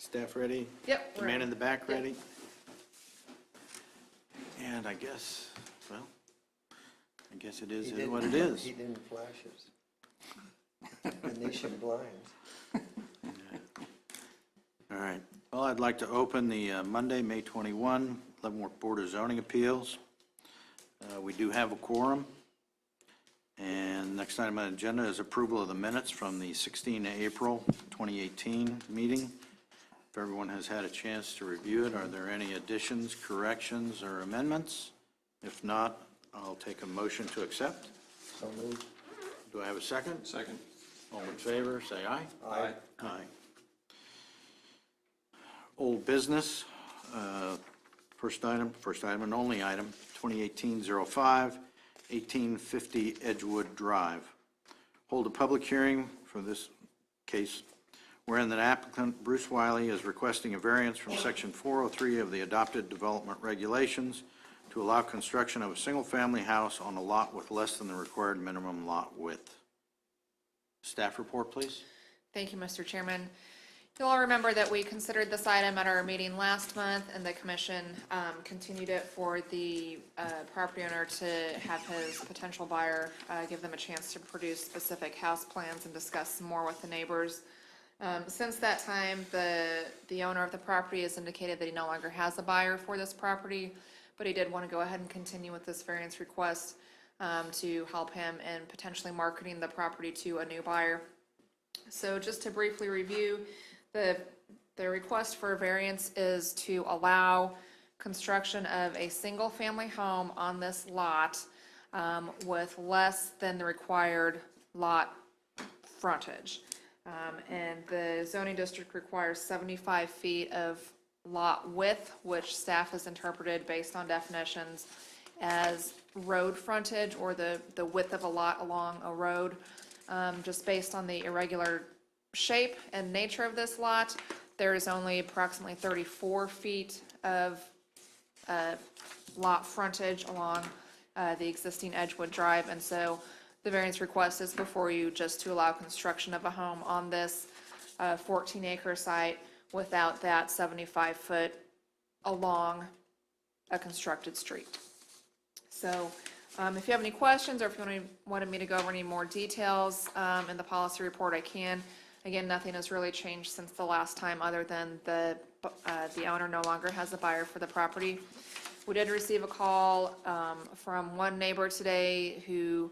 Staff ready? Yep, The we're man ready. in the back Yep. ready? And I guess, well, I guess it is what it is. He didn't flash us. Venetian blinds. All right. Well, I'd like to open the Monday, May 21, Leavenworth Board of Zoning Appeals. We do have a quorum. And next item on the agenda is approval of the minutes from the 16 April 2018 meeting. If everyone has had a chance to review it, are there any additions, corrections, or amendments? If not, I'll take a motion to accept. So moved. Do I have a second? Second. All in favor, say aye. Aye. Aye. Old business, first item and only item, 2018-05, 1850 Edgewood Drive. Hold a public hearing for this case wherein the applicant, Bruce Wiley, is requesting a variance from Section 403 of the adopted development regulations to allow construction of a single-family house on a lot with less than the required minimum lot width. Staff report, please. Thank you, Mr. Chairman. You'll all remember that we considered this item at our meeting last month, and the commission continued it for the property owner to have his potential buyer give them a chance to produce specific house plans and discuss some more with the neighbors. Since that time, the owner of the property has indicated that he no longer has a buyer for this property, but he did want to go ahead and continue with this variance request to help him in potentially marketing the property to a new buyer. So just to briefly review, the request for a variance is to allow construction of a single-family home on this lot with less than the required lot frontage. And the zoning district requires 75 feet of lot width, which staff has interpreted based on definitions as road frontage or the width of a lot along a road. Just based on the irregular shape and nature of this lot, there is only approximately 34 feet of lot frontage along the existing Edgewood Drive, and so the variance request is before you just to allow construction of a home on this 14-acre site without that 75-foot along a constructed street. So if you have any questions or if you wanted me to go over any more details in the policy report, I can. Again, nothing has really changed since the last time other than the owner no longer has a buyer for the property. We did receive a call from one neighbor today who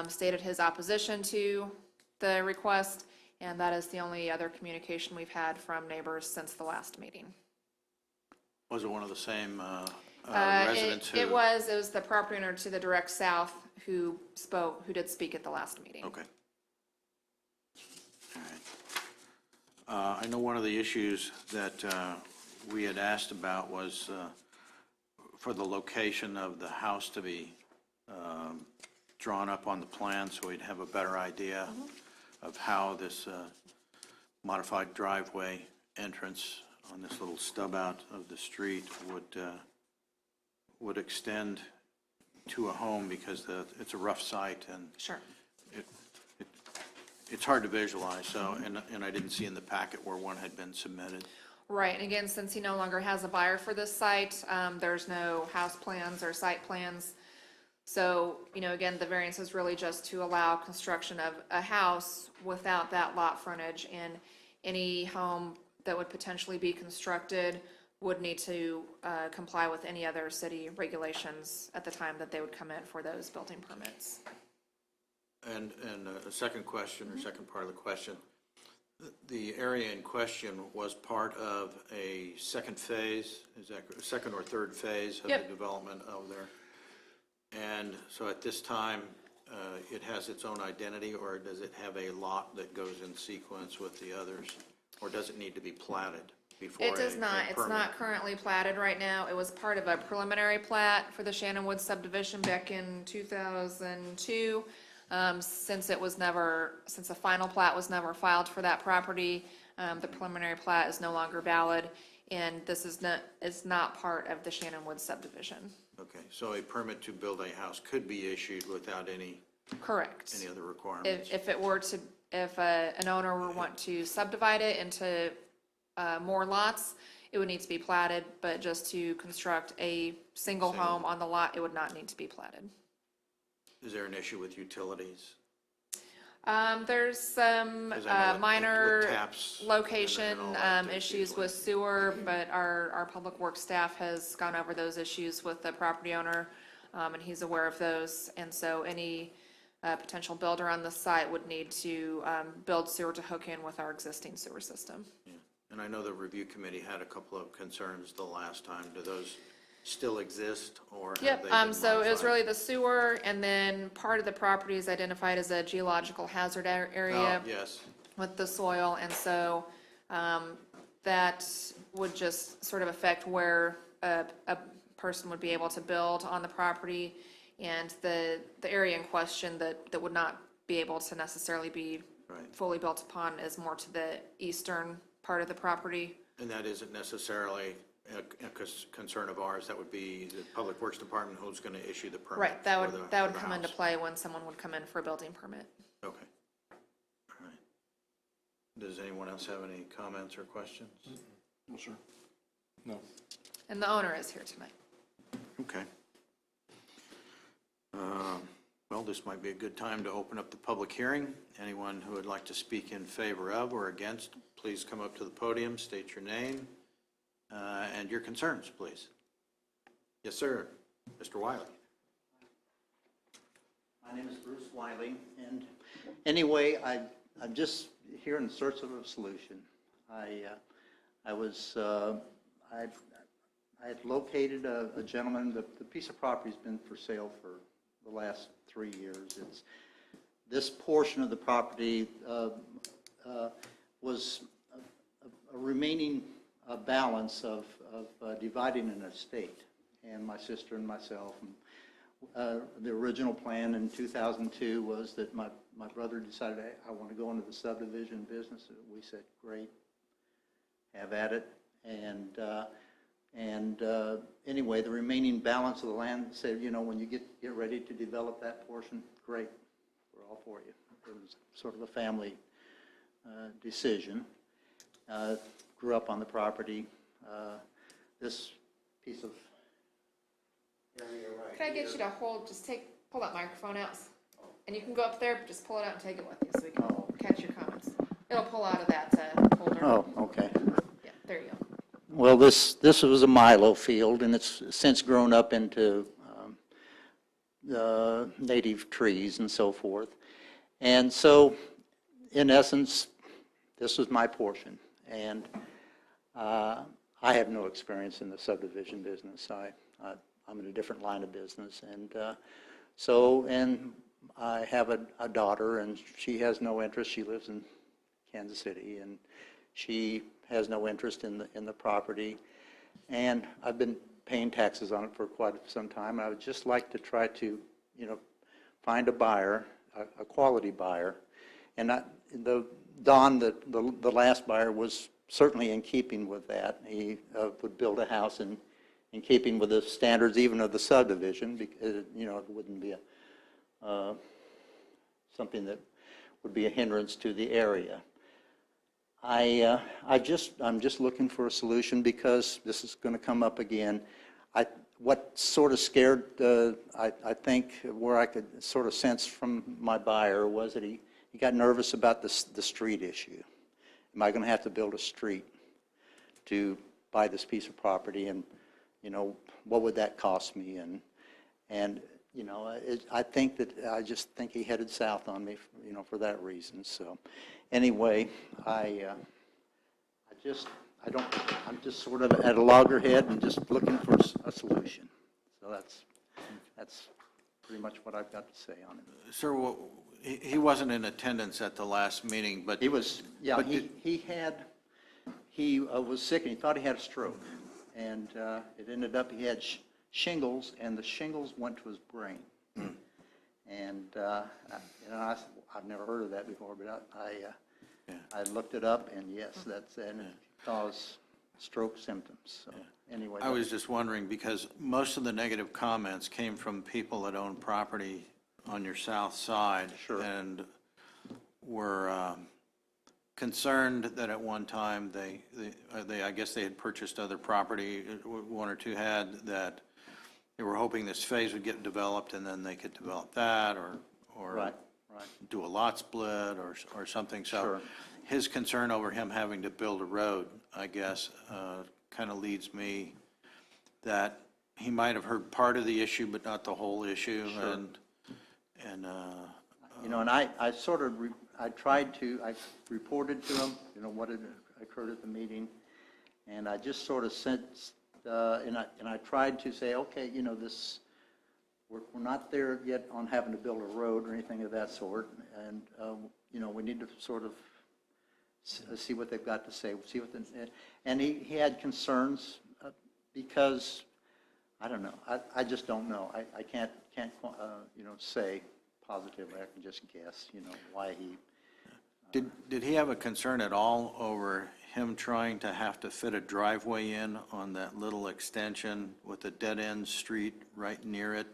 stated his opposition to the request, and that is the only other communication we've had from neighbors since the last meeting. Was it one of the same residents who? It was the property owner to the direct south who did speak at the last meeting. Okay. All right. I know one of the issues that we had asked about was for the location of the house to be drawn up on the plan so we'd have a better idea of how this modified driveway entrance on this little stub out of the street would extend to a home, because it's a rough site and Sure. it's hard to visualize, so, and I didn't see in the packet where one had been submitted. Right, and again, since he no longer has a buyer for this site, there's no house plans or site plans. So, again, the variance is really just to allow construction of a house without that lot frontage, and any home that would potentially be constructed would need to comply with any other city regulations at the time that they would come in for those building permits. And a second question, or second part of the question, the area in question was part of a second phase, is that second or third phase of the Yep. development over there? And so at this time, it has its own identity, or does it have a lot that goes in sequence with the others? Or does it need to be platted before It does not. a It's permit? not currently platted right now. It was part of a preliminary plat for the Shannon Woods subdivision back in 2002. Since the final plat was never filed for that property, the preliminary plat is no longer valid, and this is not part of the Shannon Woods subdivision. Okay, so a permit to build a house could be issued without any Correct. other requirements? If an owner were want to subdivide it into more lots, it would need to be platted, but just to construct a single home on the lot, it would not need to be platted. Is there an issue with utilities? There's some 'Cause I know with minor taps location and all that, there's issues usually- with sewer, but our public works staff has gone over those issues with the property owner, and he's aware of those. And so any potential builder on the site would need to build sewer to hook in with our existing sewer system. Yeah. And I know the review committee had a couple of concerns the last time. Do those still exist, or have Yep, they been so it was modified? really the sewer, and then part of the property is identified as a geological hazard area Oh, yes. with the soil, and so that would just sort of affect where a person would be able to build on the property, and the area in question that would not be able to necessarily be Right. fully built upon is more to the eastern part of the property. And that isn't necessarily a concern of ours. That would be the Public Works Department who's going to issue the permit. Right, that for the- would, that for would the come into house. play when someone would come in for a building permit. Okay. All right. Does anyone else have any comments or questions? No, sir. No. And the owner is here tonight. Okay. Well, this might be a good time to open up the public hearing. Anyone who would like to speak in favor of or against, please come up to the podium, state your name and your concerns, please. Yes, sir. Mr. Wiley. My name is Bruce Wiley, and anyway, I'm just here in search of a solution. I had located a gentleman. The piece of property's been for sale for the last 3 years. This portion of the property was a remaining balance of dividing an estate, and my sister and myself. The original plan in 2002 was that my brother decided, "Hey, I want to go into the subdivision business." We said, "Great, have at it." And anyway, the remaining balance of the land said, when you get ready to develop that portion, great, we're all for you. It was sort of a family decision. Grew up on the property. This piece of area right Could I get you to pull that microphone out? And you can go up there, but just pull it out and take it with you so we can catch your comments. It'll pull out of that holder. Oh, okay. Yeah, there you go. Well, this was a milo field, and it's since grown up into native trees and so forth. And so, in essence, this was my portion. And I have no experience in the subdivision business. I'm in a different line of business. And and I have a daughter, and she has no interest. She lives in Kansas City, and she has no interest in the property. And I've been paying taxes on it for quite some time. I would just like to try to, find a buyer, a quality buyer. And Don, the last buyer, was certainly in keeping with that. He would build a house in keeping with the standards even of the subdivision, because it wouldn't be something that would be a hindrance to the area. I'm just looking for a solution because this is going to come up again. What sort of scared, I think, where I could sort of sense from my buyer was that he got nervous about the street issue. Am I going to have to build a street to buy this piece of property, and what would that cost me? And I just think he headed south on me, for that reason. So, anyway, I'm just sort of at a loggerhead and just looking for a solution. So that's pretty much what I've got to say on it. Sir, he wasn't in attendance at the last meeting, but. He was, yeah, but he was sick, and he thought he had a stroke. And it ended up he had shingles, and the shingles went to his brain. And I've never heard of that before, but I looked it up, and yes, and it caused stroke symptoms. So anyway, I was just wondering, because most of the negative comments came from people that own property on your south side. Sure. And were concerned that at one time I guess they had purchased other property, one or two had, that they were hoping this phase would get developed and then they could develop that or Right. do a lot split or something. So Sure. his concern over him having to build a road, I guess, kind of leads me that he might have heard part of the issue, but not the whole issue. Sure. And You know, and I sort of, I reported to him, you know, what had occurred at the meeting, and I just sort of sensed, and I tried to say, okay, you know, we're not there yet on having to build a road or anything of that sort, and, you know, we need to sort of see what they've got to say, and he had concerns because, I don't know, I just don't know. I can't, you know, say positively. I can just guess, you know, why he. did he have a concern at all over him trying to have to fit a driveway in on that little extension with a dead-end street right near it,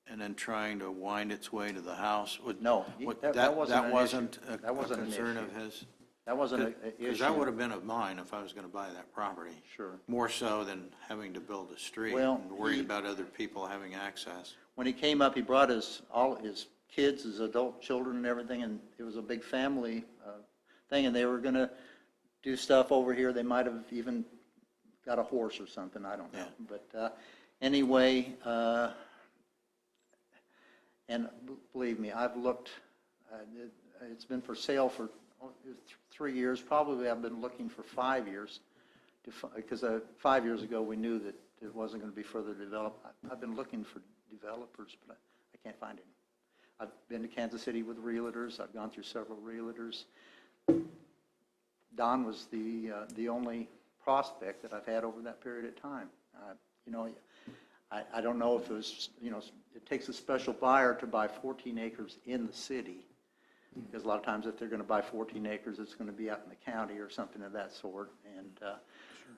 and then trying to wind its way to the house? No, that wasn't an issue. wasn't a That wasn't an concern issue. of his? That wasn't an issue. Because that would have been of mine if I was going to buy that property. Sure. More so than having to build a street Well, and worried he- about other people having access. When he came up, he brought all his kids, his adult children and everything, and it was a big family thing, and they were going to do stuff over here. They might have even got a horse or something, I don't know. Yeah. But anyway, and believe me, I've looked, it's been for sale for 3 years. Probably I've been looking for 5 years, because 5 years ago we knew that it wasn't going to be further developed. I've been looking for developers, but I can't find any. I've been to Kansas City with realtors. I've gone through several realtors. Don was the only prospect that I've had over that period of time. You know, I don't know if it was, you know, it takes a special buyer to buy 14 acres in the city, because a lot of times if they're going to buy 14 acres, it's going to be out in the county or something of that sort. And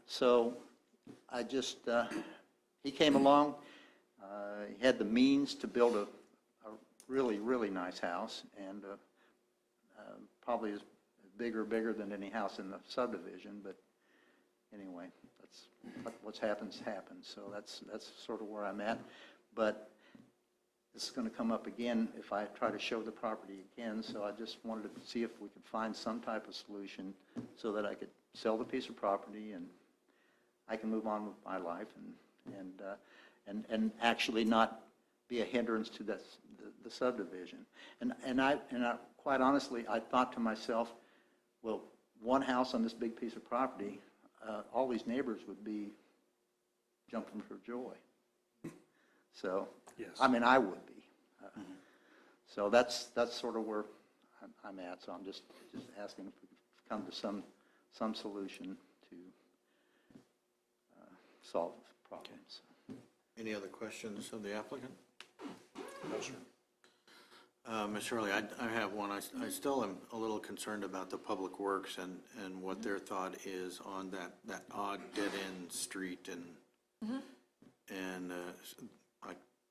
so I just, he came along. He had the means to build a really, really nice house, and probably is bigger than any house in the subdivision. But anyway, that's what's happened. So that's sort of where I'm at. But this is going to come up again if I try to show the property again. So I just wanted to see if we could find some type of solution so that I could sell the piece of property and I can move on with my life and actually not be a hindrance to the subdivision. And I quite honestly, I thought to myself, well, one house on this big piece of property, all these neighbors would be jumping for joy. So, Yes. I mean, I would be. So that's sort of where I'm at. So I'm just asking if we could come to some solution to solve problems. Any other questions of the applicant? No, sir. Ms. Hurley, I have one. I still am a little concerned about the Public Works and what their thought is on that odd dead-end street. And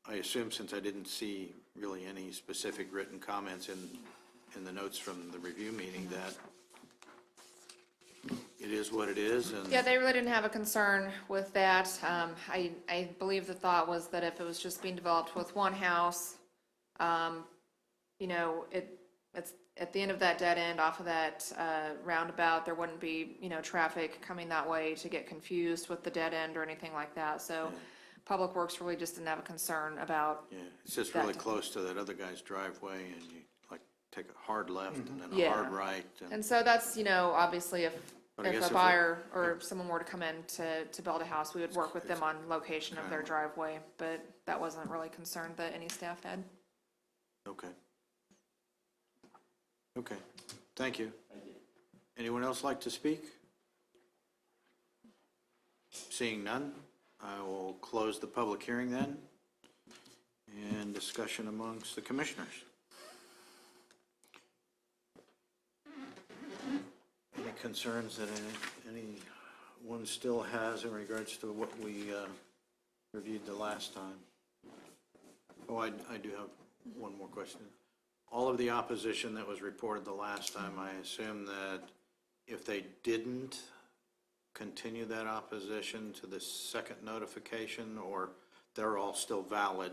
I assume, since I didn't see really any specific written comments in the notes from the review meeting, that it is what it is. And Yeah, they really didn't have a concern with that. I believe the thought was that if it was just being developed with one house, you know, it's at the end of that dead end off of that roundabout, there wouldn't be, you know, traffic coming that way to get confused with the dead end or anything like that. So Public Works really just didn't have a concern about. yeah, it's just really close to that other guy's driveway, and you like take a hard left and then a Yeah. hard right. And so that's, you know, obviously But I guess if if a it- buyer or someone were to come in to build a house, we would work with them on location of their driveway, but that wasn't really a concern that any staff had. Okay. Okay, thank you. Anyone else like to speak? Seeing none, I will close the public hearing then, and discussion amongst the commissioners. Any concerns that anyone still has in regards to what we reviewed the last time? Oh, I do have one more question. all of the opposition that was reported the last time, I assume that if they didn't continue that opposition to the second notification, or they're all still valid,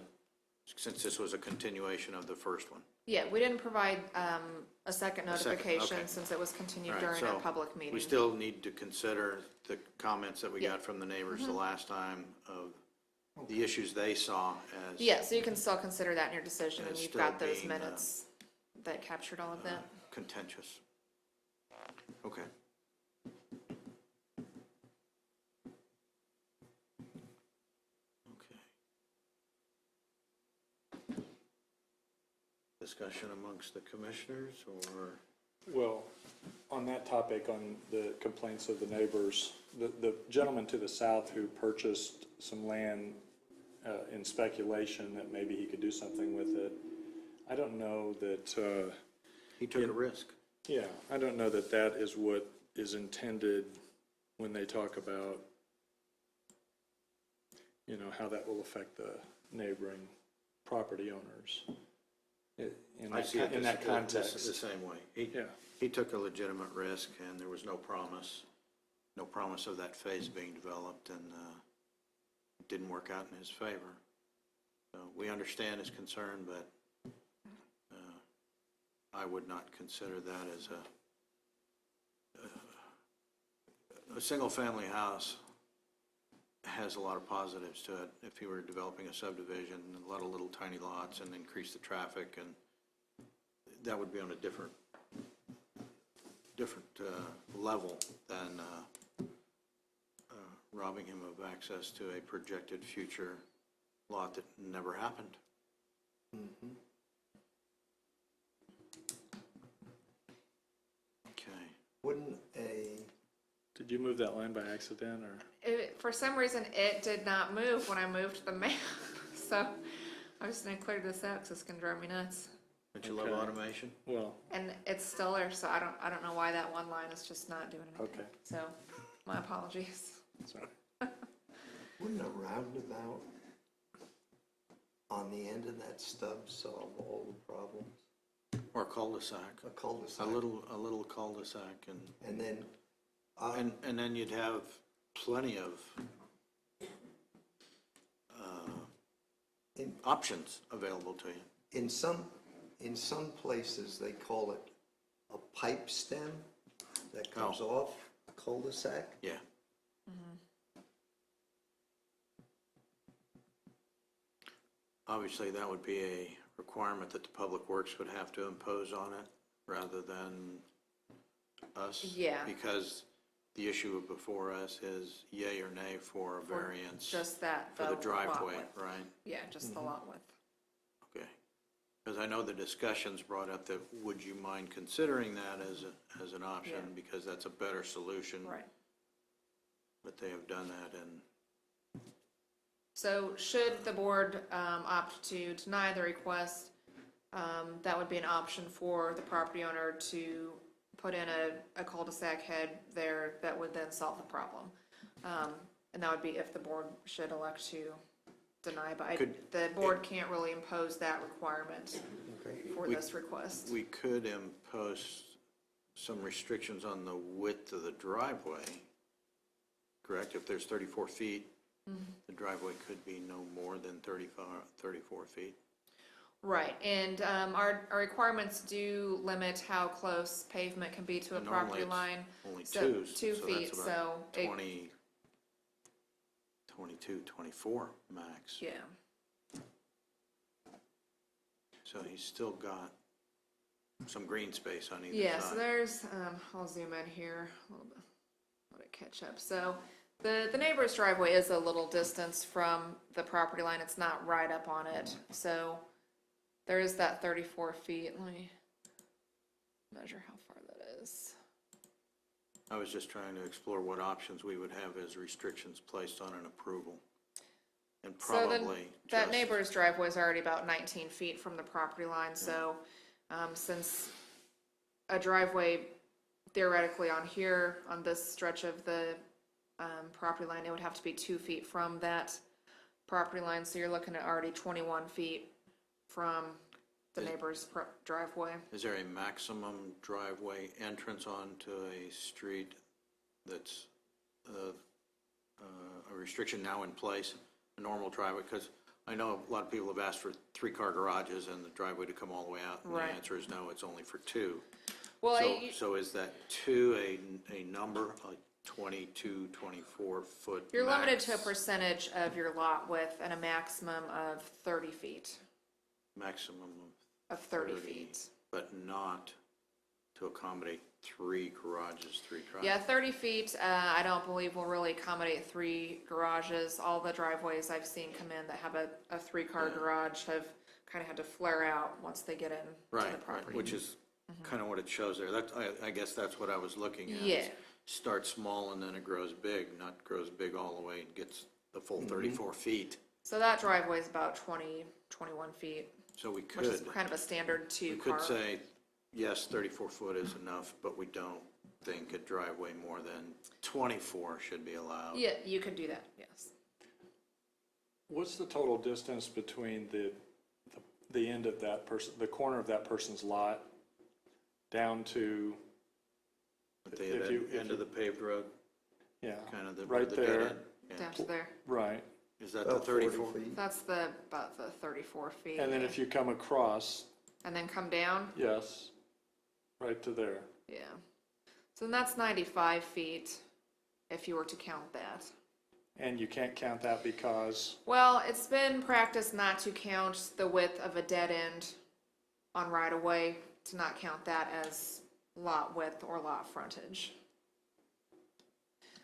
since this was a continuation of the first one? Yeah, we didn't provide a second A second, notification okay. since it was continued All right, during a so public meeting. We still need to consider the comments that we Yeah. got from the neighbors the last time of the issues they saw as Yeah, so you can still consider that in your decision, and It's you've still got those being, minutes that captured all of that. contentious. Okay. Okay. Discussion amongst the commissioners, or? Well, on that topic, on the complaints of the neighbors, the gentleman to the south who purchased some land in speculation that maybe he could do something with it, I don't know that, He took a risk. yeah, I don't know that that is what is intended when they talk about, you know, how that will affect the neighboring property owners. In I see it that the context. same way. Yeah. He took a legitimate risk, and there was no promise of that phase being developed, and it didn't work out in his favor. So we understand his concern, but I would not consider that as a single-family house has a lot of positives to it. If you were developing a subdivision, a lot of little tiny lots, and increase the traffic, and that would be on a different level than robbing him of access to a projected future lot that never happened. Okay. Wouldn't a, Did you move that line by accident, or? For some reason, it did not move when I moved the map, so I was gonna clear this out, because it's gonna drive me nuts. Don't you love Okay. automation? Well, And it's still there, so I don't know why that one line is just not doing anything. okay, So, my apologies. sorry. wouldn't a roundabout on the end of that stub solve all the problems? Or a cul-de-sac, A a cul-de-sac. little cul-de-sac, And then, and then you'd have plenty of in, options available to you. in some places, they call it a pipe stem that comes off a cul-de-sac. Yeah. Obviously, that would be a requirement that the Public Works would have to impose on it rather than us. Yeah. Because the issue before us is yay or nay for a variance Just that. for the lot driveway, width. right? Yeah, just the lot width. Okay. Because I know the discussions brought up that, would you mind considering that as an option? Yeah. Because that's a better solution. Right. But they have done that, and So should the board opt to deny the request, that would be an option for the property owner to put in a cul-de-sac head there that would then solve the problem. And that would be if the board should elect to deny, but the board can't really impose that requirement for this request. we could impose some restrictions on the width of the driveway, correct? If there's 34 feet, the driveway could be no more than 34 feet. Right, and our requirements do limit how close pavement can be to a And normally property it's line. Only So, two. 2 so feet, that's so about it- 22, 24 max. Yeah, So he's still got some green space on either yeah, so side. there's, I'll zoom in here a little bit, let it catch up. So the neighbor's driveway is a little distance from the property line, it's not right up on it. So there is that 34 feet, let me measure how far that is. I was just trying to explore what options we would have as restrictions placed on an approval. And So probably that just- neighbor's driveway is already about 19 feet from the property line, so since a driveway theoretically on here, on this stretch of the property line, it would have to be 2 feet from that property line, so you're looking at already 21 feet from the neighbor's driveway. Is there a maximum driveway entrance onto a street that's a restriction now in place, a normal driveway? Because I know a lot of people have asked for 3-car garages and the driveway to come all the way out. And Right. the answer is no, it's only for 2. Well, So is that 2 a number, like 22, 24-foot you're limited to a max? percentage of your lot width and a maximum of 30 feet, Maximum of 30 feet. but not to accommodate 3 garages, 3 driveways? Yeah, 30 feet, I don't believe will really accommodate 3 garages. All the driveways I've seen come in that have a 3-car garage have kind of had to flare out once they get in to the Right, property. right, which is kind of what it shows there. That's, I guess that's what I was looking at. Yeah. is Start small and then it grows big, not grows big all the way and gets the full 34 feet. So that driveway is about 20, 21 feet, So we which is could, kind of a standard we 2-car. could say, yes, 34 foot is enough, but we don't think a driveway more than 24 should be allowed. Yeah, you could do that, yes. What's the total distance between the end of that person, the corner of that person's lot down to, At the If you- end of the paved road, yeah, kind of the. right the dead there, end. Yeah. Down to there. right? Is that the About 40 34? feet. That's about the 34 feet. And then if you come across, And then come down, yes, right to there. yeah. So then that's 95 feet, if you were to count that. And you can't count that because, Well, it's been practiced not to count the width of a dead end on right-of-way, to not count that as lot width or lot frontage.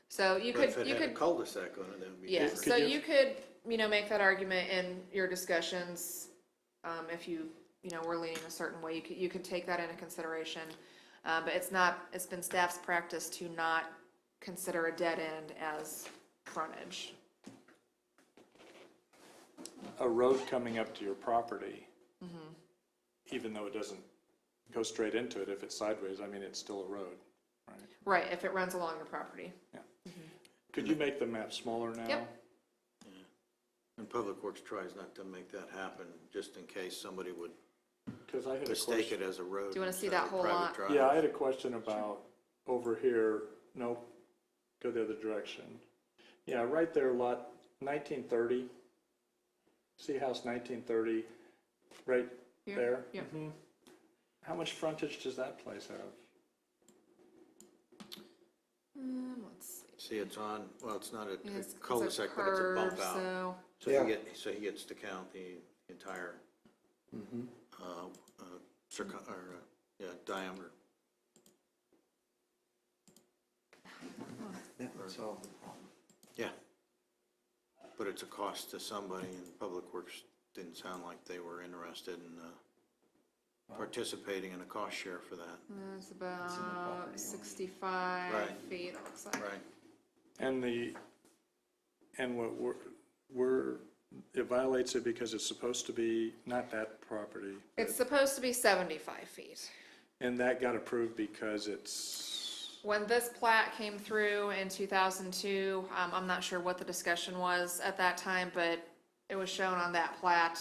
So you But could, if it you had a could, cul-de-sac on it, that would be yeah, different. so you could, make that argument in your discussions, if you were leaning a certain way, you could take that into consideration. But it's been staff's practice to not consider a dead end as frontage. a road coming up to your property, even though it doesn't go straight into it, if it's sideways, I mean, it's still a road, right? Right, if it runs along your property. Yeah. Could you make the map smaller now? Yep. And Public Works tries not to make that happen, just in case somebody would Because I had a mistake question. it as a road. Do you wanna see instead of that whole private lot? drive. Yeah, I had a question about over here, nope, go the other direction. Yeah, right there, lot 1930. See house 1930, right Here? there? Yep. Mhm. How much frontage does that place have? Let's see. See, it's on, well, it's not a It's a cul-de-sac, but it's a bump curve, out. so Yeah. So he gets to count the entire, diameter. That would solve the problem. Yeah. But it's a cost to somebody, and Public Works didn't sound like they were interested in participating in a cost share for that. it's about 65 Right. feet, it looks like. Right. And what it violates it because it's supposed to be, not that property. It's supposed to be 75 feet. And that got approved because it's, When this plat came through in 2002, I'm not sure what the discussion was at that time, but it was shown on that plat.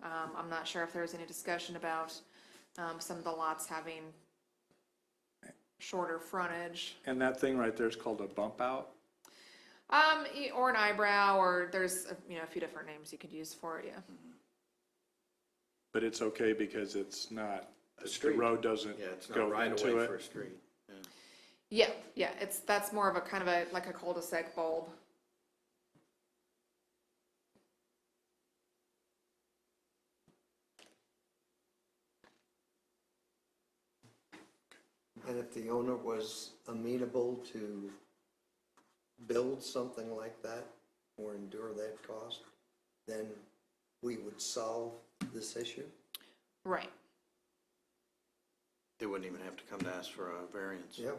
I'm not sure if there was any discussion about some of the lots having shorter frontage. and that thing right there is called a bump out? Or an eyebrow, or there's, a few different names you could use for it, yeah. But it's okay because it's not, the street. road doesn't Yeah, it's not go right into away for a it. street. Yeah, yeah, that's more of a kind of like a cul-de-sac bulb. And if the owner was amenable to build something like that or endure that cost, then we would solve this issue? Right. They wouldn't even have to come to ask for a variance. Yeah.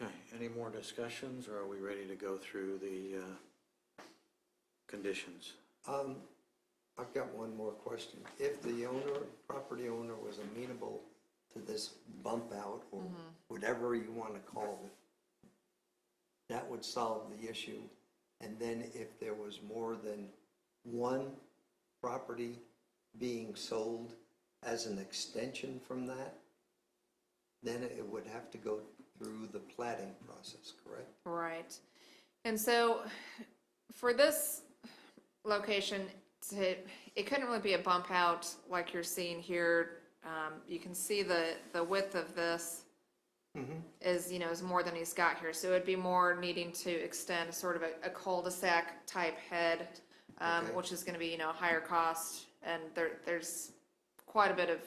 Okay, any more discussions, or are we ready to go through the conditions? I've got one more question. If the property owner was amenable to this bump out, or whatever you want to call it, that would solve the issue. And then if there was more than one property being sold as an extension from that, then it would have to go through the platting process, correct? Right. And so for this location, it couldn't really be a bump out like you're seeing here. You can see the width of this is, is more than he's got here. So it would be more needing to extend sort of a cul-de-sac type head, Okay. which is going to be, higher cost. And there's quite a bit of,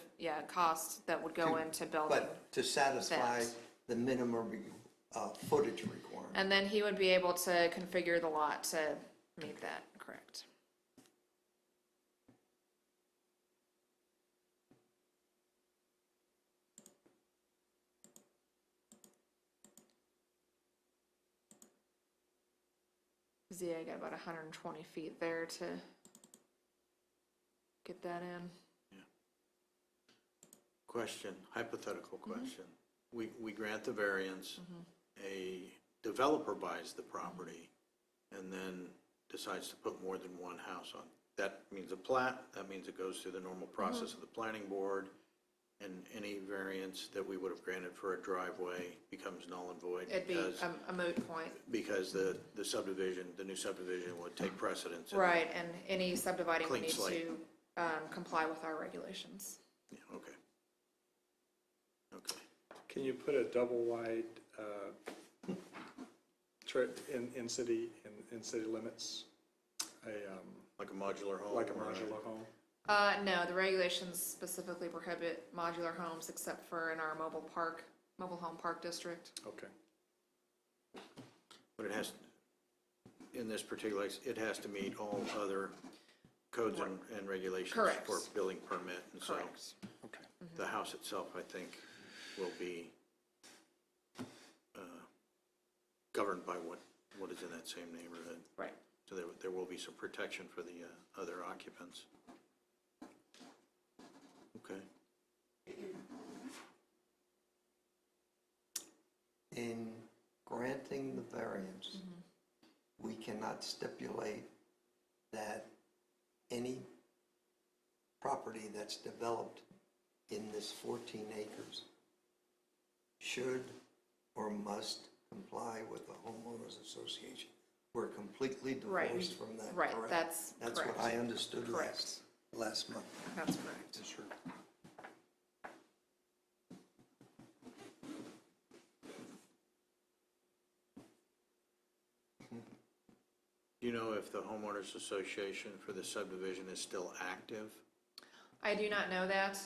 cost that would go into building. But to satisfy that. the minimum footage requirement. And then he would be able to configure the lot to meet that, correct? Yeah, I got about 120 feet there to get that in. Question, hypothetical question. We grant the variance, a developer buys the property, and then decides to put more than one house on. That means a plat, that means it goes through the normal process of the planning board, and any variance that we would have granted for a driveway becomes null and void. It'd be because a moot point. Because the subdivision, the new subdivision would take precedence. Right, and any subdividing would Clean need slate. to comply with our regulations. Yeah, okay. Okay. Can you put a double wide in city limits? Like a modular home? Like a or modular home? No, the regulations specifically prohibit modular homes except for in our mobile home park district. Okay. But it has, in this particular case, it has to meet all other codes and regulations Correct. for building permit, and so Correct. Okay. the house itself, I think, will be governed by what is in that same neighborhood. Right. So there will be some protection for the other occupants. Okay. In granting the variance, we cannot stipulate that any property that's developed in this 14 acres should or must comply with the homeowners association. We're completely Right. divorced from that, Right, correct? that's That's what correct. I understood Correct. last month. That's correct. Sure. Do you know if the homeowners association for the subdivision is still active? I do not know that.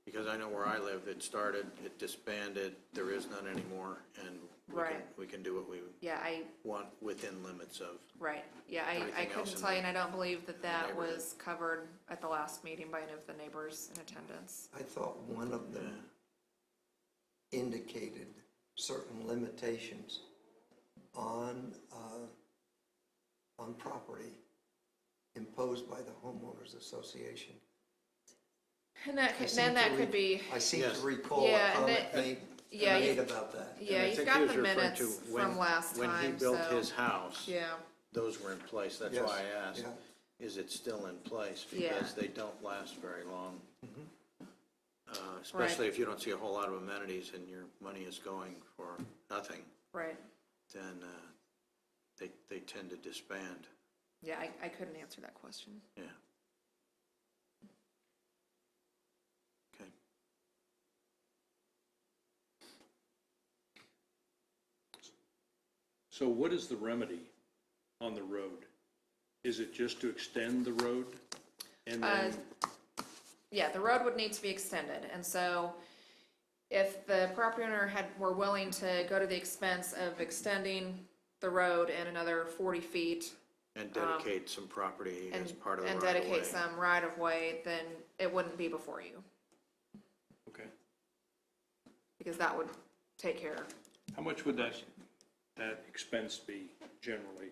Because I know where I live, it started, it disbanded, there is none anymore, and Right. we can do what we Yeah, want within limits of. right. Yeah, I Everything else couldn't in tell you, the- and I don't believe that that neighborhood. was covered at the last meeting by any of the neighbors in attendance. I thought one of them indicated certain limitations on property imposed by the homeowners association. And that I could, seem then to that re- could be, I seem Yes. to recall a Yeah, and comment that- made about that. yeah, And I you've think got he was the referring minutes to from last When he time, built so, his house, yeah, those were in place, that's Yes, why I asked, yeah. is it still in place? Yeah. Because they don't last very long. Especially if you don't see a whole lot of amenities and your money is going for nothing, right. then they tend to disband, Yeah, I couldn't answer that question. yeah. Okay. So what is the remedy on the road? Is it just to extend the road? And then, Yeah, the road would need to be extended, and so if the property owner were willing to go to the expense of extending the road in another 40 feet And dedicate some property as part of the and right of way. dedicate some right-of-way, then it wouldn't be before you, okay, because that would take care How much would that expense be generally?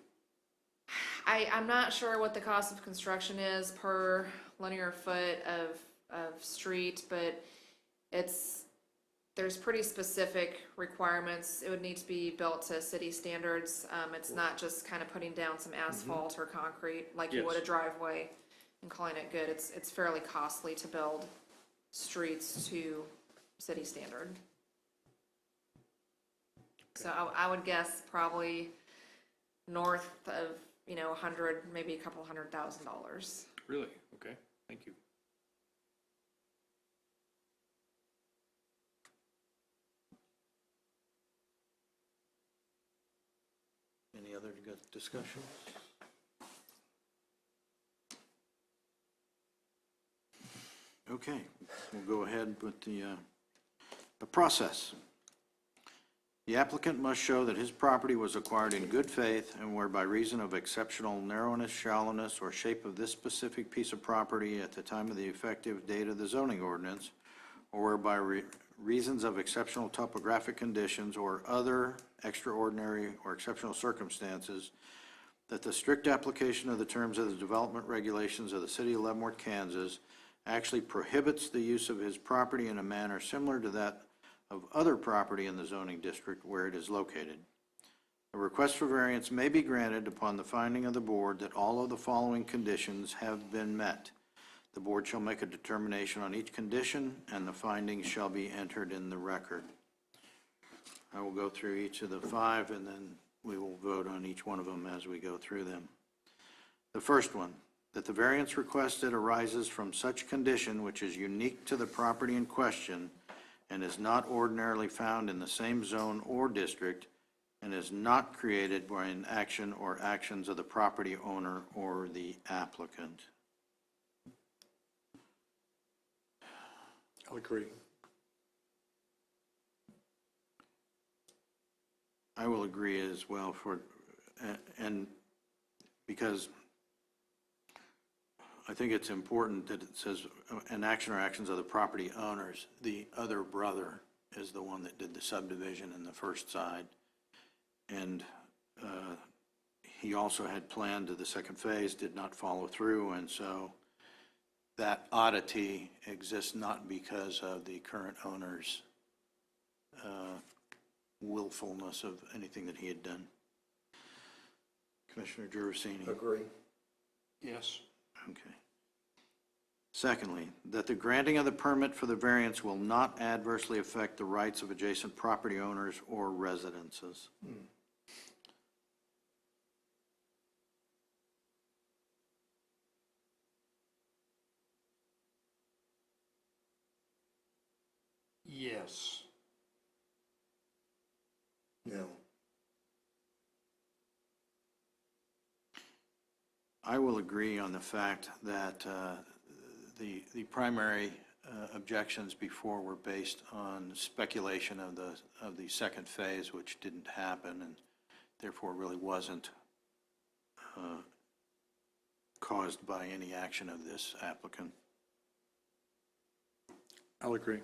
I'm not sure what the cost of construction is per linear foot of street, but there's pretty specific requirements. It would need to be built to city standards. It's not just kind of putting down some asphalt or concrete like you would a Yes. driveway and calling it good. It's fairly costly to build streets to city standard. So I would guess probably north of, $100, maybe a couple $100,000. Really? Okay, thank you. Any other good discussion? Okay, we'll go ahead with the process. The applicant must show that his property was acquired in good faith and where by reason of exceptional narrowness, shallowness, or shape of this specific piece of property at the time of the effective date of the zoning ordinance, or where by reasons of exceptional topographic conditions or other extraordinary or exceptional circumstances, that the strict application of the terms of the development regulations of the city of Leavenworth, Kansas, actually prohibits the use of his property in a manner similar to that of other property in the zoning district where it is located. A request for variance may be granted upon the finding of the board that all of the following conditions have been met. The board shall make a determination on each condition, and the findings shall be entered in the record. I will go through each of the 5, and then we will vote on each one of them as we go through them. The first one, that the variance requested arises from such condition which is unique to the property in question and is not ordinarily found in the same zone or district and is not created by an action or actions of the property owner or the applicant. I'll agree. I will agree as well and because I think it's important that it says an action or actions of the property owners. The other brother is the one that did the subdivision in the first side. And he also had planned to the second phase, did not follow through, and so that oddity exists not because of the current owner's willfulness of anything that he had done. Commissioner Giussini. Agree. Yes. Okay. Secondly, that the granting of the permit for the variance will not adversely affect the rights of adjacent property owners or residences. Yes. No. I will agree on the fact that the primary objections before were based on speculation of the second phase, which didn't happen and therefore really wasn't caused by any action of this applicant. I'll agree.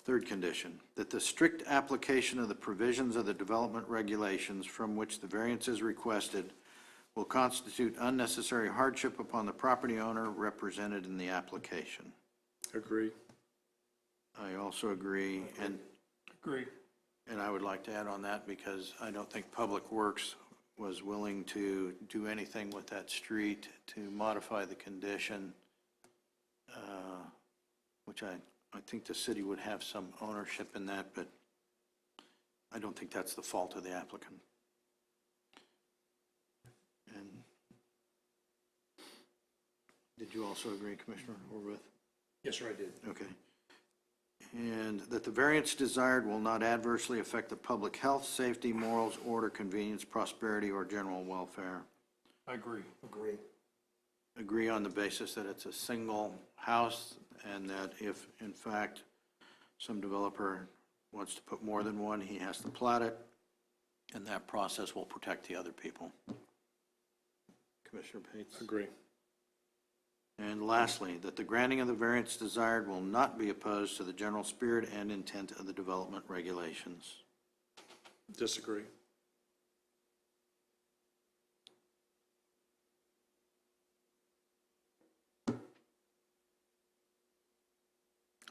Third condition, that the strict application of the provisions of the development regulations from which the variance is requested will constitute unnecessary hardship upon the property owner represented in the application. Agree. I also agree, and Agree. I would like to add on that because I don't think Public Works was willing to do anything with that street to modify the condition, which I think the city would have some ownership in that, but I don't think that's the fault of the applicant. And did you also agree, Commissioner Horwath? Yes, sir, I did. Okay. And that the variance desired will not adversely affect the public health, safety, morals, order, convenience, prosperity, or general welfare. I agree. Agree. Agree on the basis that it's a single house and that if, in fact, some developer wants to put more than one, he has to plat it, and that process will protect the other people. Commissioner Pates? Agree. And lastly, that the granting of the variance desired will not be opposed to the general spirit and intent of the development regulations. Disagree.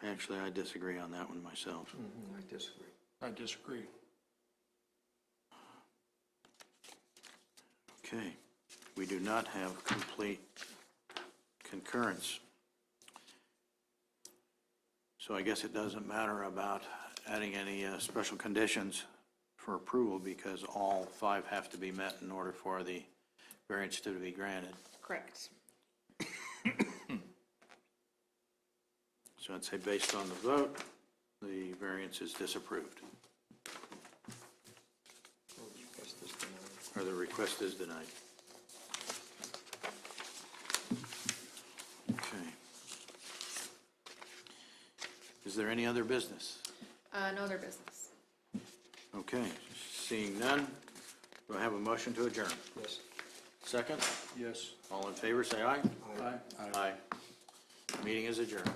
Actually, I disagree on that one myself. I disagree. I disagree. Okay, we do not have complete concurrence. So I guess it doesn't matter about adding any special conditions for approval because all 5 have to be met in order for the variance to be granted. Correct. So I'd say based on the vote, the variance is disapproved, Request is denied. or the request is denied. Okay. Is there any other business? No other business. Okay, seeing none, do I have a motion to adjourn? Yes. Second? Yes. All in favor, say aye. Aye. Aye. Meeting is adjourned.